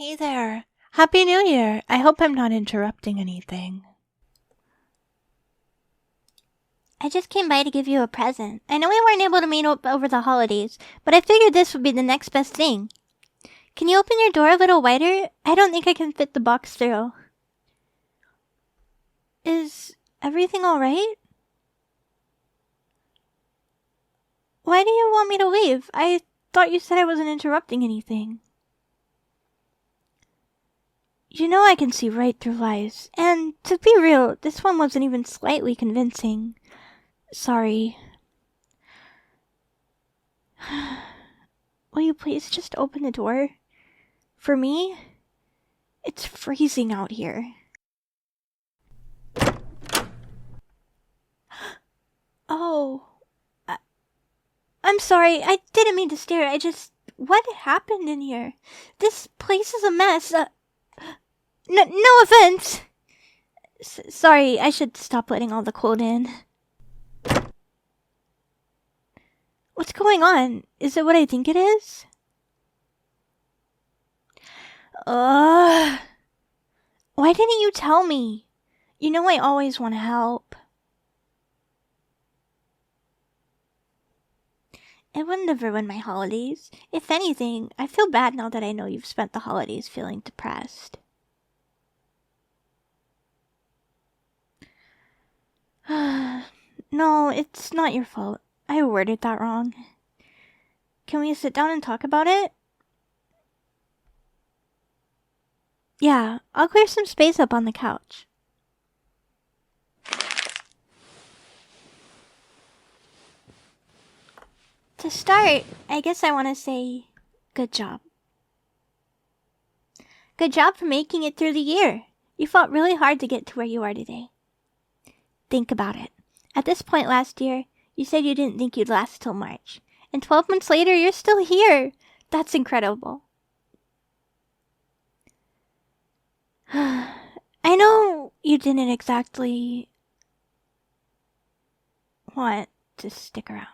Hey there. Happy New Year. I hope I'm not interrupting anything. I just came by to give you a present. I know we weren't able to meet up over the holidays, but I figured this would be the next best thing. Can you open your door a little wider? I don't think I can fit the box through. Is everything alright? Why do you want me to leave? I thought you said I wasn't interrupting anything. You know I can see right through lies, and to be real, this one wasn't even slightly convincing. Sorry. Will you please just open the door? For me? It's freezing out here. Oh. I'm sorry, I didn't mean to stare. What happened in here? This place is a mess. No offense. Sorry, I should stop letting all the cold in. What's going on? Is it what I think it is? Why didn't you tell me? You know I always want to help. It wouldn't have ruined my holidays. If anything, I feel bad now that I know you've spent the holidays feeling depressed. No, it's not your fault. I worded that wrong. Can we sit down and talk about it? Yeah, I'll clear some space up on the couch. To start, I guess I want to say, good job. Good job for making it through the year. You fought really hard to get to where you are today. Think about it. At this point last year, you said you didn't think you'd last till March. And 12 months later, you're still here. That's incredible. I know you didn't exactly want to stick around.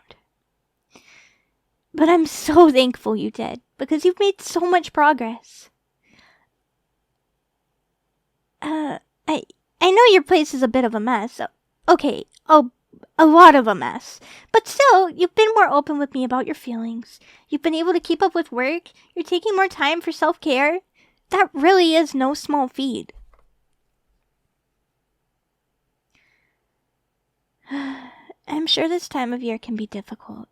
But I'm so thankful you did, because you've made so much progress. I know your place is a bit of a mess. Okay, a lot of a mess. But still, you've been more open with me about your feelings. You've been able to keep up with work. You're taking more time for self-care. That really is no small feat. I'm sure this time of year can be difficult.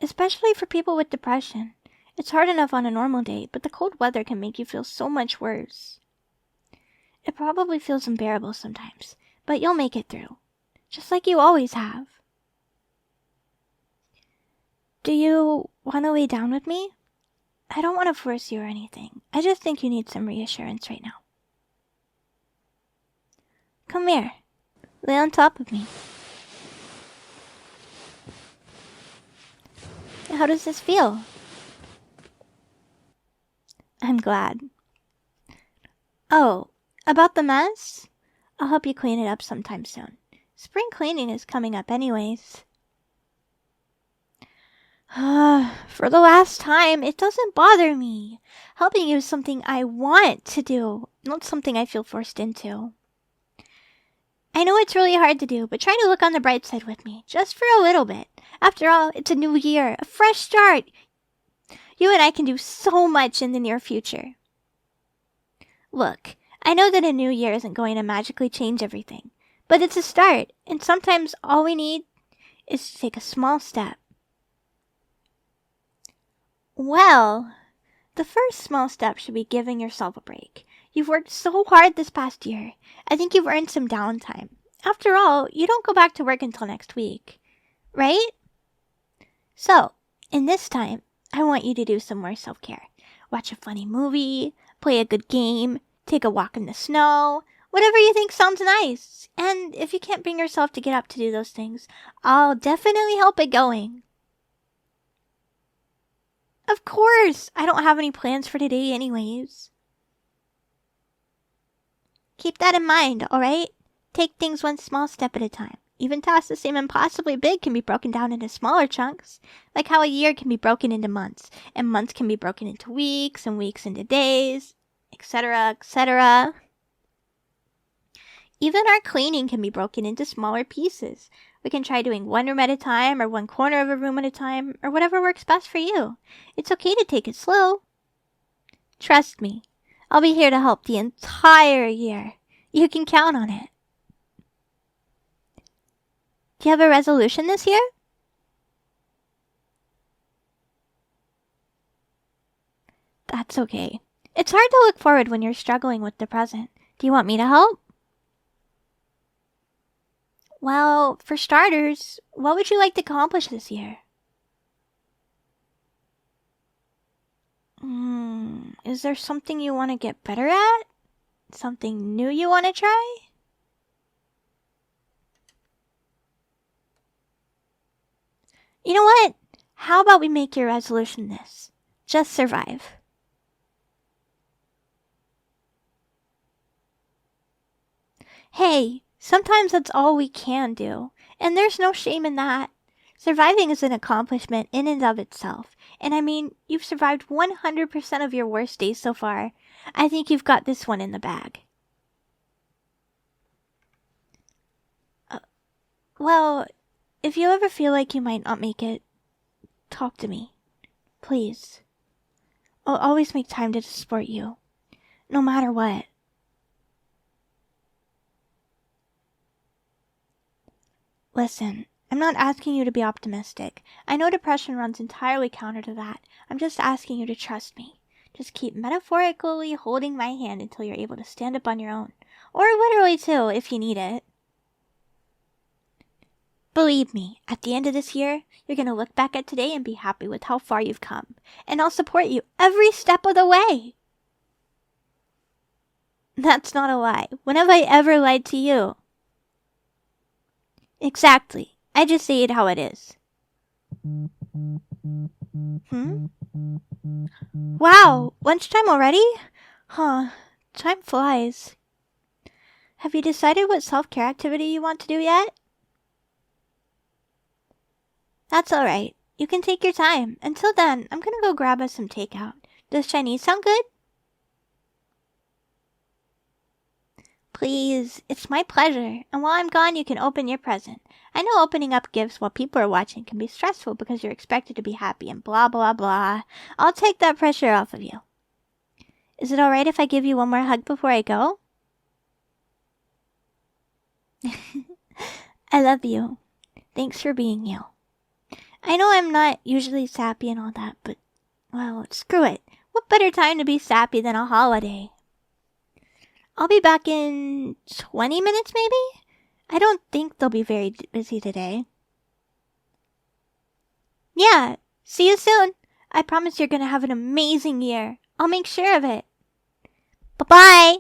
Especially for people with depression. It's hard enough on a normal day, but the cold weather can make you feel so much worse. It probably feels unbearable sometimes, but you'll make it through. Just like you always have. Do you want to lay down with me? I don't want to force you or anything. I just think you need some reassurance right now. Come here. Lay on top of me. How does this feel? I'm glad. Oh, about the mess? I'll help you clean it up sometime soon. Spring cleaning is coming up anyways. For the last time, it doesn't bother me. Helping you is something I want to do, not something I feel forced into. I know it's really hard to do, but try to look on the bright side with me, just for a little bit. After all, it's a new year, a fresh start. You and I can do so much in the near future. Look, I know that a new year isn't going to magically change everything, but it's a start, and sometimes all we need is to take a small step. Well, the first small step should be giving yourself a break. You've worked so hard this past year. I think you've earned some downtime. After all, you don't go back to work until next week, right? So, in this time, I want you to do some more self-care. Watch a funny movie, play a good game, take a walk in the snow, whatever you think sounds nice. And if you can't bring yourself to get up to do those things, I'll definitely help it going. Of course, I don't have any plans for today anyways. Keep that in mind, alright? Take things one small step at a time. Even tasks that seem impossibly big can be broken down into smaller chunks, like how a year can be broken into months, and months can be broken into weeks, and weeks into days, etc., etc. Even our cleaning can be broken into smaller pieces. We can try doing one room at a time, or one corner of a room at a time, or whatever works best for you. It's okay to take it slow. Trust me, I'll be here to help the entire year. You can count on it. Do you have a resolution this year? That's okay. It's hard to look forward when you're struggling with the present. Do you want me to help? Well, for starters, what would you like to accomplish this year? Is there something you want to get better at? Something new you want to try? You know what? How about we make your resolution this? Just survive. Hey, sometimes that's all we can do, and there's no shame in that. Surviving is an accomplishment in and of itself, and I mean, you've survived 100% of your worst days so far. I think you've got this one in the bag. Well, if you ever feel like you might not make it, talk to me. Please. I'll always make time to support you, no matter what. Listen, I'm not asking you to be optimistic. I know depression runs entirely counter to that. I'm just asking you to trust me. Just keep metaphorically holding my hand until you're able to stand up on your own. Or literally too, if you need it. Believe me, at the end of this year, you're going to look back at today and be happy with how far you've come. And I'll support you every step of the way. That's not a lie. When have I ever lied to you? Exactly. I just say it how it is. Wow, lunchtime already? Huh, time flies. Have you decided what self-care activity you want to do yet? That's alright. You can take your time. Until then, I'm gonna go grab us some takeout. Does Chinese sound good? Please, it's my pleasure. And while I'm gone, you can open your present. I know opening up gifts while people are watching can be stressful because you're expected to be happy and blah blah blah. I'll take that pressure off of you. Is it alright if I give you one more hug before I go? I love you. Thanks for being you. I know I'm not usually sappy and all that, but, well, screw it. What better time to be sappy than a holiday? I'll be back in 20 minutes, maybe? I don't think they'll be very busy today. Yeah, see you soon. I promise you're gonna have an amazing year. I'll make sure of it. Bye-bye.